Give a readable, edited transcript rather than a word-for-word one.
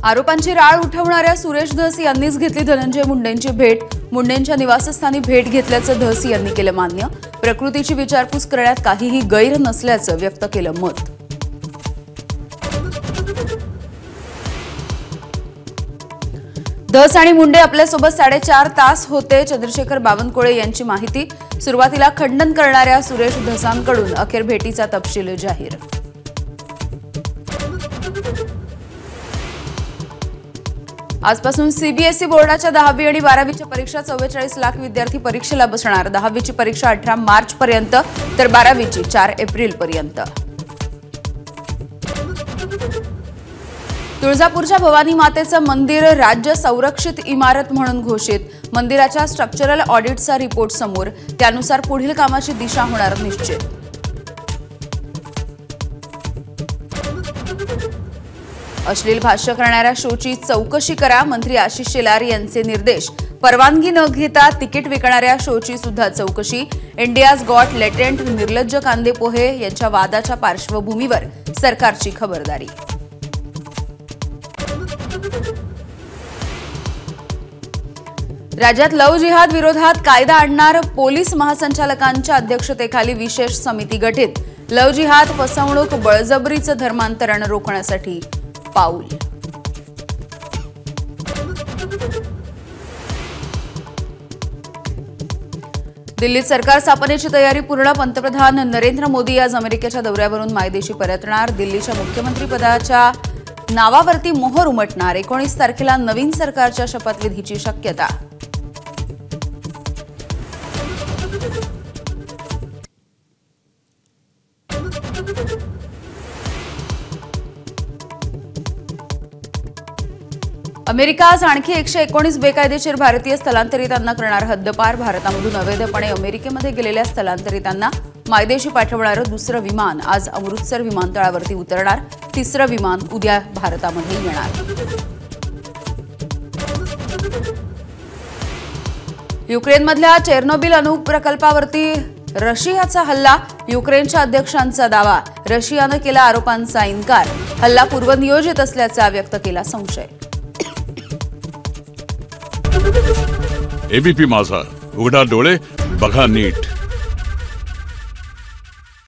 आरोपांची राळ उठवणाऱ्या सुरेश धस यांनीच घेतली धनंजय मुंडेंची भेट। मुंडेंच्या निवासस्थानी भेट घेतल्याचं धस यांनी केलं मान्य। प्रकृतीची विचारपूस करण्यात काहीही गैर नसल्याचं व्यक्त केलं मत। धस आणि मुंडे आपल्यासोबत 4.5 तास होते। चंद्रशेखर बावनकुळे यांची माहिती। सुरुवातीला खंडन करणाऱ्या सुरेश धसांकडून अखेर भेटीचा तपशील जाहीर। आजपासून सीबीएसई बोर्डाच्या 10वी आणि 12वीच्या परीक्षा 44 लाख विद्यार्थी परीक्षेला बसणार। 10वीची परीक्षा 18 मार्च पर्यंत तर 12वीची 4 एप्रिल पर्यंत। तुळजापूरच्या भवानी मातेचं मंदिर राज्य संरक्षित इमारत म्हणून घोषित। मंदिराच्या स्ट्रक्चरल ऑडिटचा रिपोर्ट समोर। त्यानुसार पुढील कामाची दिशा होणार निश्चित। अश्लील भाष्य करणाऱ्या शोची चौकशी करा। मंत्री आशिष शेलार यांचे निर्देश। परवानगी न घेता तिकीट विकणाऱ्या शोची सुद्धा चौकशी। इंडियाज गॉट लेटेंट निर्लज्ज कांदे पोहे यांच्या वादाच्या पार्श्वभूमीवर सरकारची खबरदारी। राज्यात लव्ह जिहाद विरोधात कायदा आणणार। पोलीस महासंचालकांच्या अध्यक्षतेखाली विशेष समिती गठीत। लव्ह जिहाद, फसवणूक, बळजबरीचं धर्मांतरण रोखण्यासाठी पाऊल। दिल्लीत सरकार स्थापनेची तयारी पूर्ण। पंतप्रधान नरेंद्र मोदी आज अमेरिकेच्या दौऱ्यावरून मायदेशी परतणार। दिल्लीच्या मुख्यमंत्रीपदाच्या नावावरती मोहर उमटणार। 19 तारखेला नवीन सरकारच्या शपथविधीची शक्यता। अमेरिका आज आणखी 119 बेकायदेशीर भारतीय स्थलांतरितांना करणार हद्दपार। भारतामधून अवैधपणे अमेरिकेमध्ये गेलेल्या स्थलांतरितांना मायदेशी पाठवणारं दुसरं विमान आज अमृतसर विमानतळावरती उतरणार। तिसरं विमान उद्या भारतामध्ये येणार। युक्रेनमधल्या चेर्नोबिल अणुप्रकल्पावरती रशियाचा हल्ला। युक्रेनच्या अध्यक्षांचा दावा। रशियानं केला आरोपांचा इन्कार। हल्ला पूर्वनियोजित असल्याचा व्यक्त केला संशय। एबीपी माझा, उघडा डोळे बघा नीट।